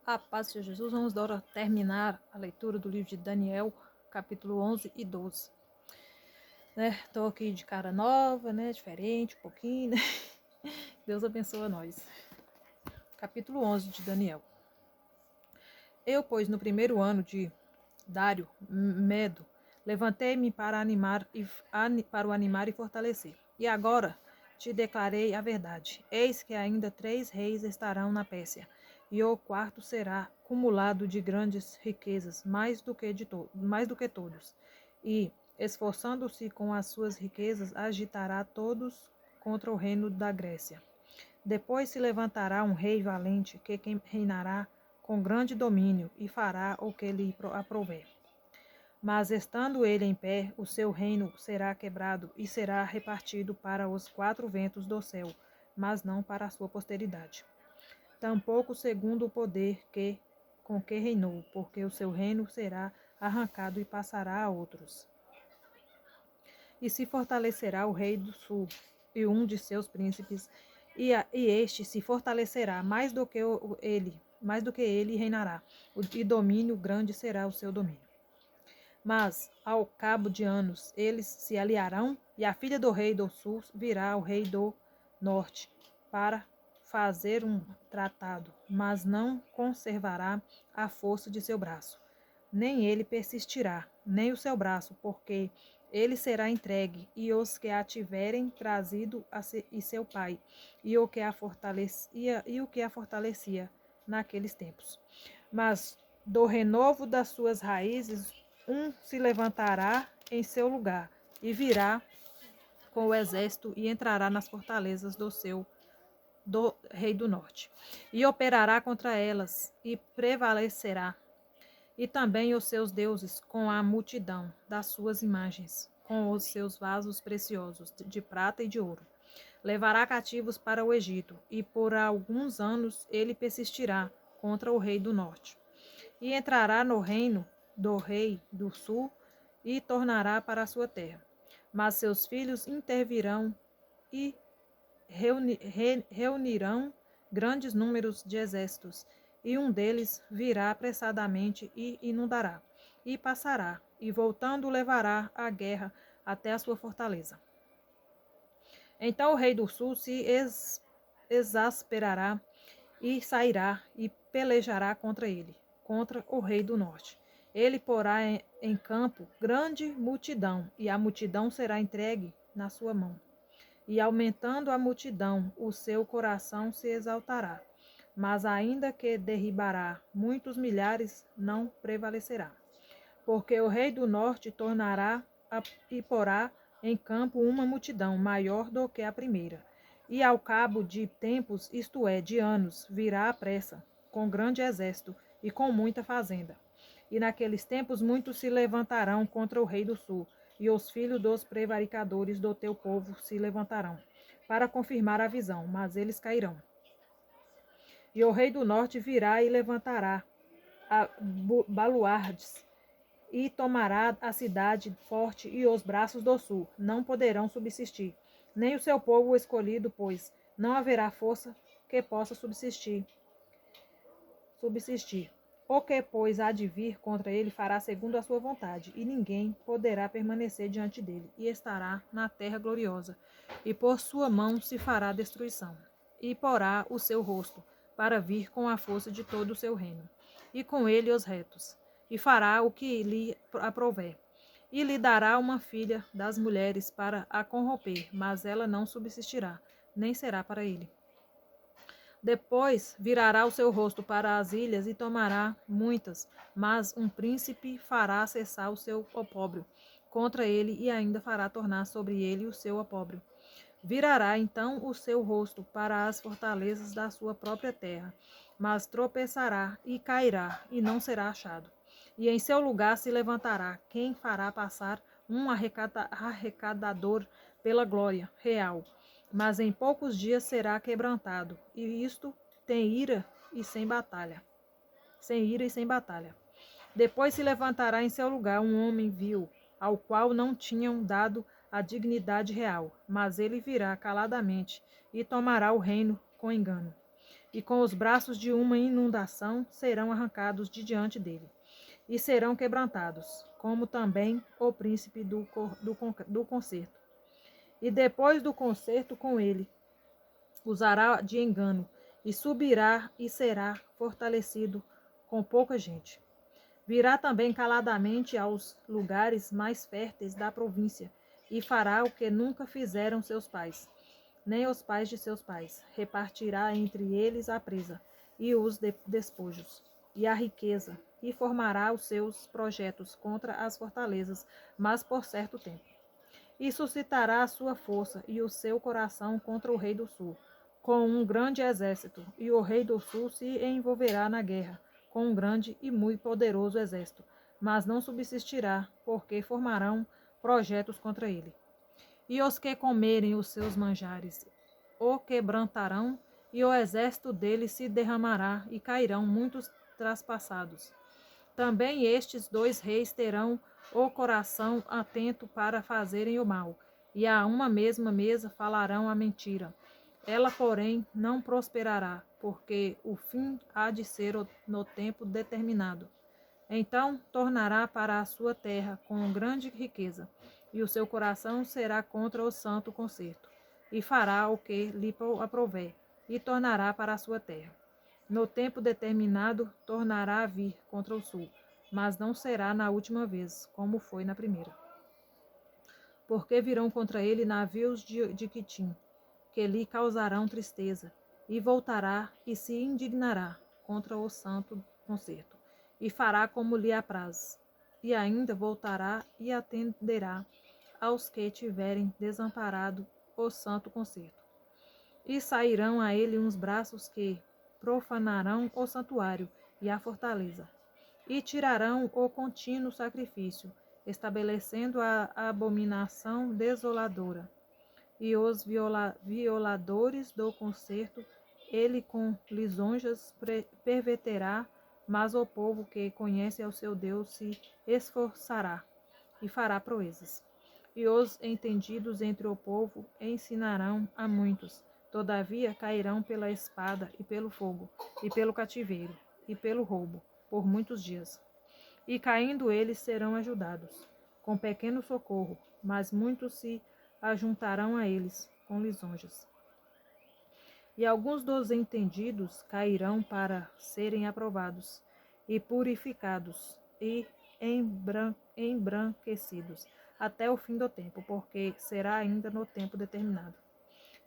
A paz de Jesus, vamos agora terminar a leitura do livro de Daniel, capítulo 11 e 12. Tô aqui de cara nova, diferente um pouquinho, Deus abençoa nós. Capítulo 11 de Daniel. Eu, pois, no primeiro ano de Dário, Medo, levantei-me para o animar e fortalecer. E agora te declarei a verdade. Eis que ainda 3 reis estarão na Pérsia, e o quarto será cumulado de grandes riquezas, mais do que todos. E, esforçando-se com as suas riquezas, agitará todos contra o reino da Grécia. Depois se levantará um rei valente, que reinará com grande domínio, e fará o que lhe aprouver. Mas estando ele em pé, o seu reino será quebrado e será repartido para os 4 ventos do céu, mas não para a sua posteridade. Tampouco segundo o poder com que reinou, porque o seu reino será arrancado e passará a outros. E se fortalecerá o rei do sul e um de seus príncipes, e este se fortalecerá mais do que ele reinará, e domínio grande será o seu domínio. Mas, ao cabo de anos, eles se aliarão, e a filha do rei do sul virá ao rei do norte, para fazer um tratado, mas não conservará a força de seu braço. Nem ele persistirá, nem o seu braço, porque ele será entregue, e os que a tiverem trazido e seu pai, e o que a fortalecia naqueles tempos. Mas do renovo das suas raízes um se levantará em seu lugar, e virá com o exército e entrará nas fortalezas do rei do norte, e operará contra elas, e prevalecerá, e também os seus deuses com a multidão das suas imagens, com os seus vasos preciosos de prata e de ouro. Levará cativos para o Egito, e por alguns anos ele persistirá contra o rei do norte. E entrará no reino do rei do sul, e tornará para a sua terra. Mas seus filhos intervirão e reunirão grandes números de exércitos, e um deles virá apressadamente e inundará, e passará, e voltando levará a guerra até a sua fortaleza. Então o rei do sul se exasperará e sairá e pelejará contra ele, contra o rei do norte. Ele porá em campo grande multidão, e a multidão será entregue na sua mão. E aumentando a multidão, o seu coração se exaltará. Mas ainda que derribará muitos milhares, não prevalecerá. Porque o rei do norte tornará e porá em campo uma multidão maior do que a primeira. E ao cabo de tempos, isto é, de anos, virá à pressa, com grande exército e com muita fazenda. E naqueles tempos muitos se levantarão contra o rei do sul, e os filhos dos prevaricadores do teu povo se levantarão, para confirmar a visão, mas eles cairão. E o rei do norte virá e levantará baluardes, e tomará a cidade forte, e os braços do sul não poderão subsistir, nem o seu povo escolhido, pois não haverá força que possa subsistir. O que, pois, há de vir contra ele fará segundo a sua vontade, e ninguém poderá permanecer diante dele, e estará na terra gloriosa, e por sua mão se fará destruição, e porá o seu rosto, para vir com a força de todo o seu reino, e com ele os retos, e fará o que lhe aprouver, e lhe dará uma filha das mulheres para a corromper, mas ela não subsistirá, nem será para ele. Depois virará o seu rosto para as ilhas e tomará muitas, mas um príncipe fará cessar o seu opróbrio contra ele, e ainda fará tornar sobre ele o seu opróbrio. Virará então o seu rosto para as fortalezas da sua própria terra, mas tropeçará e cairá, e não será achado. E em seu lugar se levantará quem fará passar um arrecadador pela glória real, mas em poucos dias será quebrantado, e isto tem ira e sem batalha. Depois se levantará em seu lugar um homem vil, ao qual não tinham dado a dignidade real, mas ele virá caladamente e tomará o reino com engano. e com os braços de uma inundação serão arrancados de diante dele, e serão quebrantados, como também o príncipe do concerto. E depois do concerto com ele, usará de engano, e subirá e será fortalecido com pouca gente. Virá também caladamente aos lugares mais férteis da província, e fará o que nunca fizeram seus pais, nem os pais de seus pais. Repartirá entre eles a presa, e os despojos, e a riqueza, e formará os seus projetos contra as fortalezas, mas por certo tempo. E suscitará a sua força e o seu coração contra o rei do sul, com um grande exército, e o rei do sul se envolverá na guerra, com um grande e muito poderoso exército, mas não subsistirá, porque formarão projetos contra ele. E os que comerem os seus manjares o quebrantarão, e o exército dele se derramará, e cairão muitos traspassados. Também estes dois reis terão o coração atento para fazerem o mal, e a uma mesma mesa falarão a mentira. Ela, porém, não prosperará, porque o fim há de ser no tempo determinado. Então tornará para a sua terra com grande riqueza, e o seu coração será contra o santo concerto, e fará o que lhe aprouver, e tornará para a sua terra. No tempo determinado tornará a vir contra o sul, mas não será na última vez, como foi na primeira. Porque virão contra ele navios de Quitim, que lhe causarão tristeza, e voltará e se indignará contra o santo concerto, e fará como lhe apraz, e ainda voltará e atenderá aos que tiverem desamparado o santo concerto. E sairão a ele uns braços que profanarão o santuário e a fortaleza, e tirarão o contínuo sacrifício, estabelecendo a abominação desoladora. E os violadores do concerto, ele com lisonjas perverterá, mas o povo que conhece ao seu Deus se esforçará e fará proezas. E os entendidos entre o povo ensinarão a muitos. Todavia cairão pela espada e pelo fogo, e pelo cativeiro, e pelo roubo, por muitos dias. E caindo eles serão ajudados, com pequeno socorro, mas muitos se ajuntarão a eles, com lisonjas. E alguns dos entendidos cairão para serem aprovados, e purificados, e embranquecidos, até o fim do tempo, porque será ainda no tempo determinado.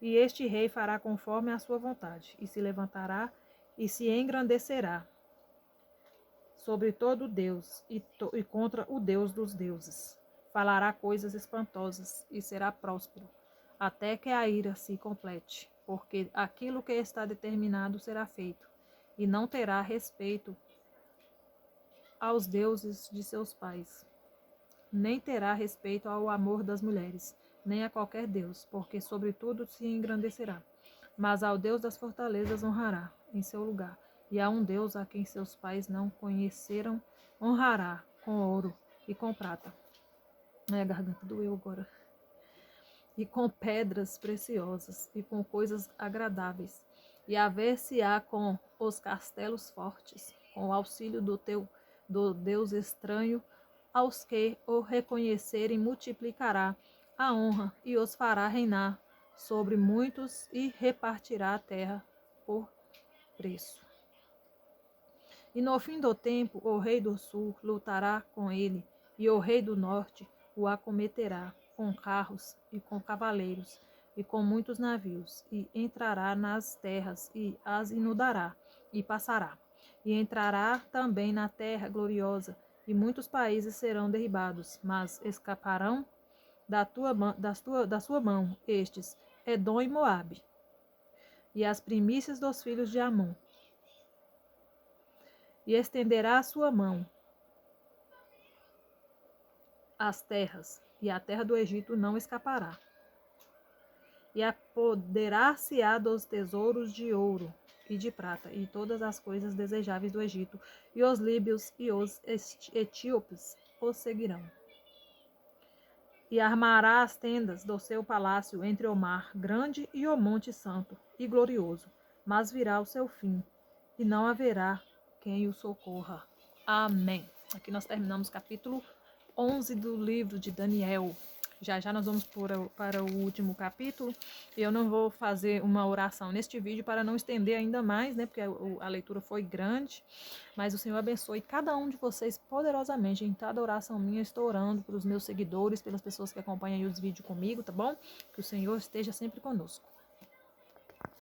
E este rei fará conforme a sua vontade, e se levantará e se engrandecerá sobre todo Deus e contra o Deus dos deuses. Falará coisas espantosas e será próspero, até que a ira se complete, porque aquilo que está determinado será feito, e não terá respeito aos deuses de seus pais, nem terá respeito ao amor das mulheres, nem a qualquer deus, porque sobre tudo se engrandecerá. Mas ao Deus das fortalezas honrará em seu lugar, e a um Deus a quem seus pais não conheceram, honrará com ouro e com prata. Ai, a garganta doeu agora. E com pedras preciosas, e com coisas agradáveis, e haver-se-á com os castelos fortes, com o auxílio do Deus estranho, aos que o reconhecerem multiplicará a honra, e os fará reinar sobre muitos, e repartirá a terra por preço. E no fim do tempo o rei do sul lutará com ele, e o rei do norte o acometerá, com carros e com cavaleiros, e com muitos navios, e entrará nas terras, e as inundará, e passará. E entrará também na terra gloriosa, e muitos países serão derribados, mas escaparão da sua mão estes, Edom e Moabe, e as primícias dos filhos de Amon. E estenderá a sua mão às terras, e a terra do Egito não escapará. E apoderar-se-á dos tesouros de ouro e de prata, e todas as coisas desejáveis do Egito, e os líbios e os etíopes os seguirão. E armará as tendas do seu palácio entre o mar grande e o monte santo e glorioso, mas virá o seu fim, e não haverá quem o socorra. Amém. Aqui nós terminamos o capítulo 11 do livro de Daniel. Já já nós vamos para o último capítulo. Eu não vou fazer uma oração neste vídeo para não estender ainda mais, né? Porque a leitura foi grande. Mas o Senhor abençoe cada um de vocês poderosamente. Em cada oração minha, eu estou orando pelos meus seguidores, pelas pessoas que acompanham os vídeos comigo, tá bom? Que o Senhor esteja sempre conosco.